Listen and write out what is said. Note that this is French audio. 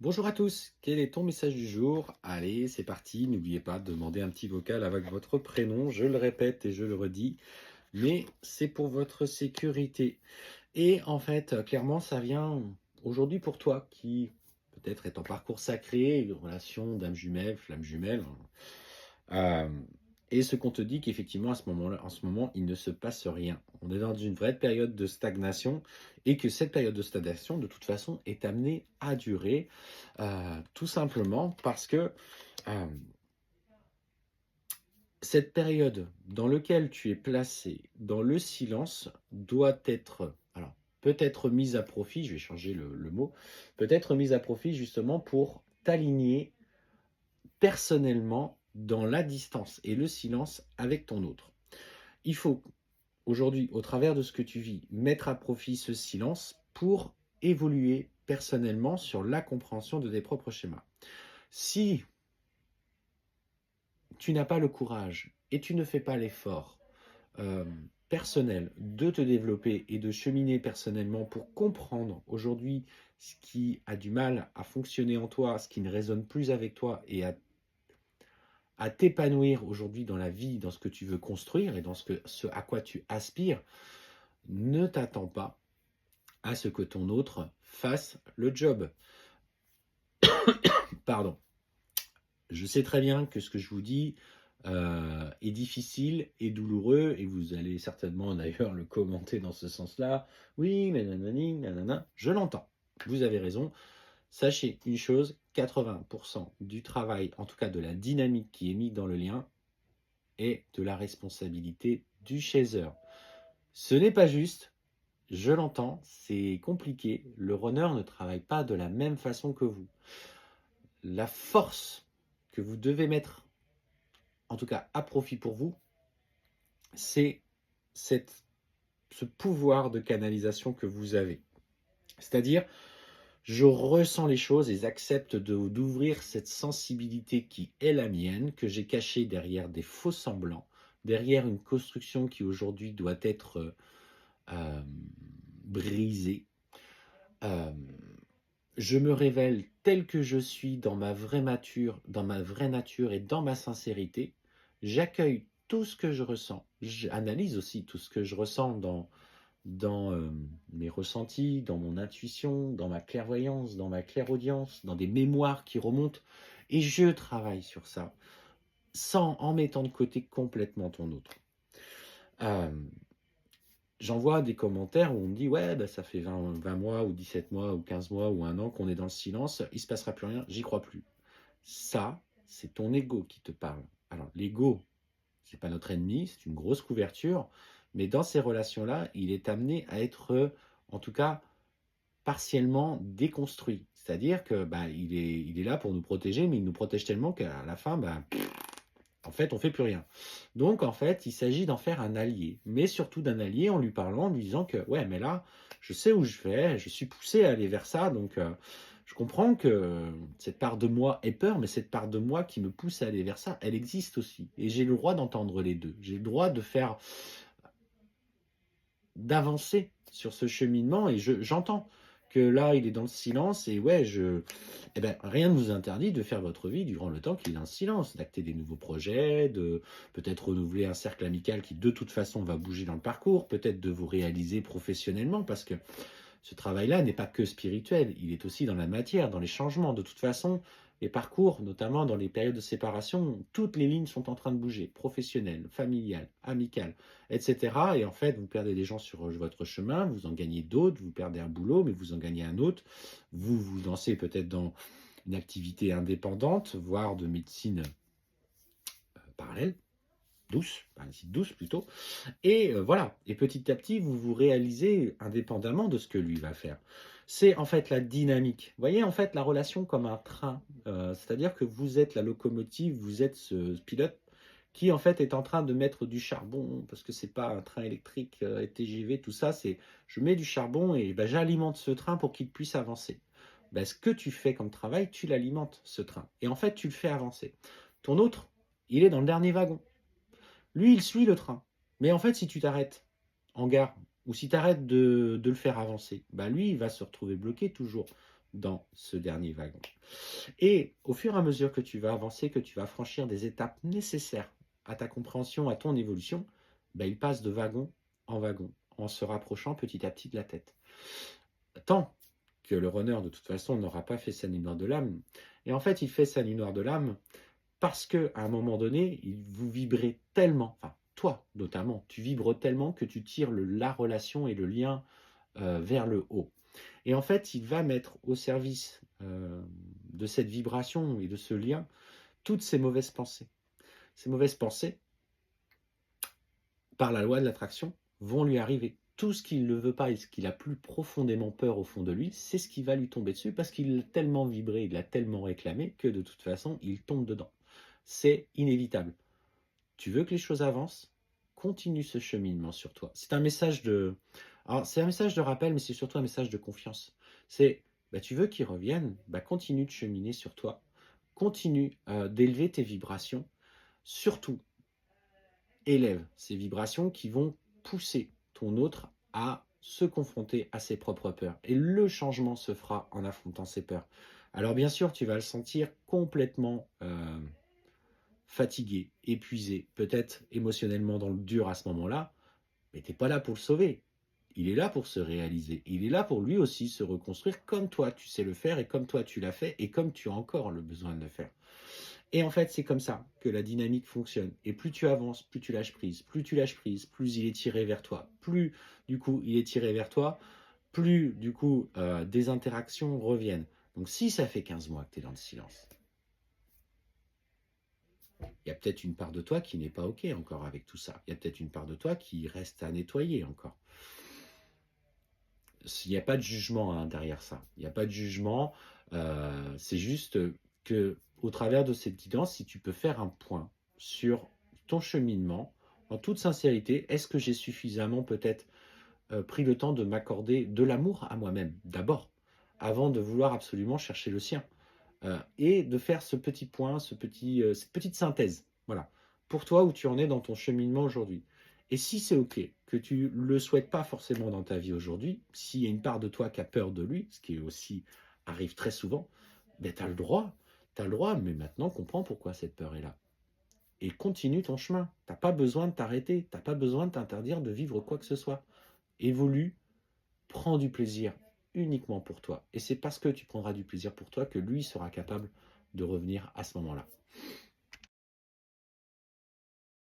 Bonjour à tous, quel est ton message du jour? Allez, c'est parti, n'oubliez pas de demander un petit vocal avec votre prénom, je le répète et je le redis, mais c'est pour votre sécurité. Et en fait, clairement, ça vient aujourd'hui pour toi qui peut-être est en parcours sacré, une relation d'âme jumelle, flamme jumelle, euh, et ce qu'on te dit qu'effectivement, à ce moment-là, en ce moment, il ne se passe rien. On est dans une vraie période de stagnation et que cette période de stagnation, de toute façon, est amenée à durer, tout simplement parce que euh, cette période dans laquelle tu es placé dans le silence doit être, alors peut-être mise à profit, je vais changer le mot, peut-être mise à profit justement pour t'aligner personnellement dans la distance et le silence avec ton autre. Il faut aujourd'hui, au travers de ce que tu vis, mettre à profit ce silence pour évoluer personnellement sur la compréhension de tes propres schémas. Si tu n'as pas le courage et tu ne fais pas l'effort euh, personnel de te développer et de cheminer personnellement pour comprendre aujourd'hui ce qui a du mal à fonctionner en toi, ce qui ne résonne plus avec toi et à t'épanouir aujourd'hui dans la vie, dans ce que tu veux construire et dans ce à quoi tu aspires, ne t'attends pas à ce que ton autre fasse le job. Pardon. Je sais très bien que ce que je vous dis est difficile et douloureux, et vous allez certainement d'ailleurs le commenter dans ce sens-là. Oui, mais nanani, nanana, je l'entends. Vous avez raison. Sachez une chose, 80% du travail, en tout cas de la dynamique qui est mise dans le lien, est de la responsabilité du chaser. Ce n'est pas juste, je l'entends, c'est compliqué. Le runner ne travaille pas de la même façon que vous. La force que vous devez mettre, en tout cas à profit pour vous, c'est cette, ce pouvoir de canalisation que vous avez. C'est-à-dire, je ressens les choses et j'accepte d'ouvrir cette sensibilité qui est la mienne, que j'ai cachée derrière des faux semblants, derrière une construction qui aujourd'hui doit être euh, brisée. Euh, je me révèle tel que je suis dans ma vraie nature et dans ma sincérité. J'accueille tout ce que je ressens. J'analyse aussi tout ce que je ressens dans mes ressentis, dans mon intuition, dans ma clairvoyance, dans ma clairaudience, dans des mémoires qui remontent. Et je travaille sur ça, en mettant de côté complètement ton autre. Euh, J'en vois des commentaires où on me dit ouais, bah, ça fait 20 mois ou 17 mois ou 15 mois ou un an qu'on est dans le silence, il ne se passera plus rien, j'y crois plus. Ça, c'est ton ego qui te parle. Alors l'ego, c'est pas notre ennemi, c'est une grosse couverture, mais dans ces relations-là, il est amené à être, en tout cas, partiellement déconstruit. C'est-à-dire que bah, il est là pour nous protéger, mais il nous protège tellement qu'à la fin, bah, en fait, on ne fait plus rien. Donc, en fait, il s'agit d'en faire un allié, mais surtout d'un allié en lui parlant, en lui disant que, ouais, mais là, je sais où je vais, je suis poussé à aller vers ça, donc je comprends que cette part de moi ait peur, mais cette part de moi qui me pousse à aller vers ça, elle existe aussi. Et j'ai le droit d'entendre les deux. J'ai le droit d'avancer sur ce cheminement, et j'entends que là, il est dans le silence, et ouais, eh ben, rien ne vous interdit de faire votre vie durant le temps qu'il est en silence, d'acter des nouveaux projets, de peut-être renouveler un cercle amical qui de toute façon va bouger dans le parcours, peut-être de vous réaliser professionnellement, parce que ce travail-là n'est pas que spirituel, il est aussi dans la matière, dans les changements. De toute façon, les parcours, notamment dans les périodes de séparation, toutes les lignes sont en train de bouger, professionnelles, familiales, amicales, etc. Et en fait, vous perdez des gens sur votre chemin, vous en gagnez d'autres, vous perdez un boulot, mais vous en gagnez un autre. Vous vous lancez peut-être dans une activité indépendante, voire de médecine parallèle, douce, douce plutôt. Et voilà, et petit à petit, vous vous réalisez indépendamment de ce que lui va faire. C'est en fait la dynamique. Vous voyez en fait la relation comme un train. C'est-à-dire que vous êtes la locomotive, vous êtes ce pilote qui en fait est en train de mettre du charbon, parce que c'est pas un train électrique, TGV, tout ça, c'est je mets du charbon et ben, j'alimente ce train pour qu'il puisse avancer. Ben, ce que tu fais comme travail, tu l'alimentes, ce train. Et en fait, tu le fais avancer. Ton autre, il est dans le dernier wagon. Lui, il suit le train. Mais en fait, si tu t'arrêtes en gare, ou si tu arrêtes de le faire avancer, bah lui, il va se retrouver bloqué toujours dans ce dernier wagon. Et au fur et à mesure que tu vas avancer, que tu vas franchir des étapes nécessaires à ta compréhension, à ton évolution, ben, il passe de wagon en wagon, en se rapprochant petit à petit de la tête. Tant que le runner, de toute façon, n'aura pas fait sa nuit noire de l'âme. Et en fait, il fait sa nuit noire de l'âme parce qu'à un moment donné, vous vibrez tellement, enfin, toi notamment, tu vibres tellement que tu tires la relation et le lien vers le haut. Et en fait, il va mettre au service de cette vibration et de ce lien toutes ces mauvaises pensées. Ces mauvaises pensées, par la loi de l'attraction, vont lui arriver. Tout ce qu'il ne veut pas et ce qu'il a plus profondément peur au fond de lui, c'est ce qui va lui tomber dessus parce qu'il l'a tellement vibré, il l'a tellement réclamé que de toute façon, il tombe dedans. C'est inévitable. Tu veux que les choses avancent? Continue ce cheminement sur toi. C'est un message de... Alors, c'est un message de rappel, mais c'est surtout un message de confiance. C'est, tu veux qu'ils reviennent? Continue de cheminer sur toi. Continue d'élever tes vibrations. Surtout, élève ces vibrations qui vont pousser ton autre à se confronter à ses propres peurs. Et le changement se fera en affrontant ses peurs. Alors bien sûr, tu vas le sentir complètement fatigué, épuisé, peut-être émotionnellement dans le dur à ce moment-là, mais tu n'es pas là pour le sauver. Il est là pour se réaliser. Il est là pour lui aussi se reconstruire comme toi tu sais le faire et comme toi tu l'as fait et comme tu as encore le besoin de le faire. Et en fait, c'est comme ça que la dynamique fonctionne. Et plus tu avances, plus tu lâches prise. Plus tu lâches prise, plus il est tiré vers toi. Plus, du coup, il est tiré vers toi, plus, du coup, des interactions reviennent. Donc, si ça fait 15 mois que tu es dans le silence, il y a peut-être une part de toi qui n'est pas OK encore avec tout ça. Il y a peut-être une part de toi qui reste à nettoyer encore. Il n'y a pas de jugement derrière ça. Il n'y a pas de jugement. C'est juste que, au travers de cette guidance, si tu peux faire un point sur ton cheminement, en toute sincérité, est-ce que j'ai suffisamment peut-être pris le temps de m'accorder de l'amour à moi-même, d'abord, avant de vouloir absolument chercher le sien, et de faire ce petit point, cette petite synthèse, voilà, pour toi où tu en es dans ton cheminement aujourd'hui. Et si c'est OK, que tu ne le souhaites pas forcément dans ta vie aujourd'hui, s'il y a une part de toi qui a peur de lui, ce qui aussi arrive très souvent, ben tu as le droit, mais maintenant comprends pourquoi cette peur est là. Et continue ton chemin. Tu n'as pas besoin de t'arrêter, tu n'as pas besoin de t'interdire de vivre quoi que ce soit. Évolue, prends du plaisir uniquement pour toi. Et c'est parce que tu prendras du plaisir pour toi que lui sera capable de revenir à ce moment-là.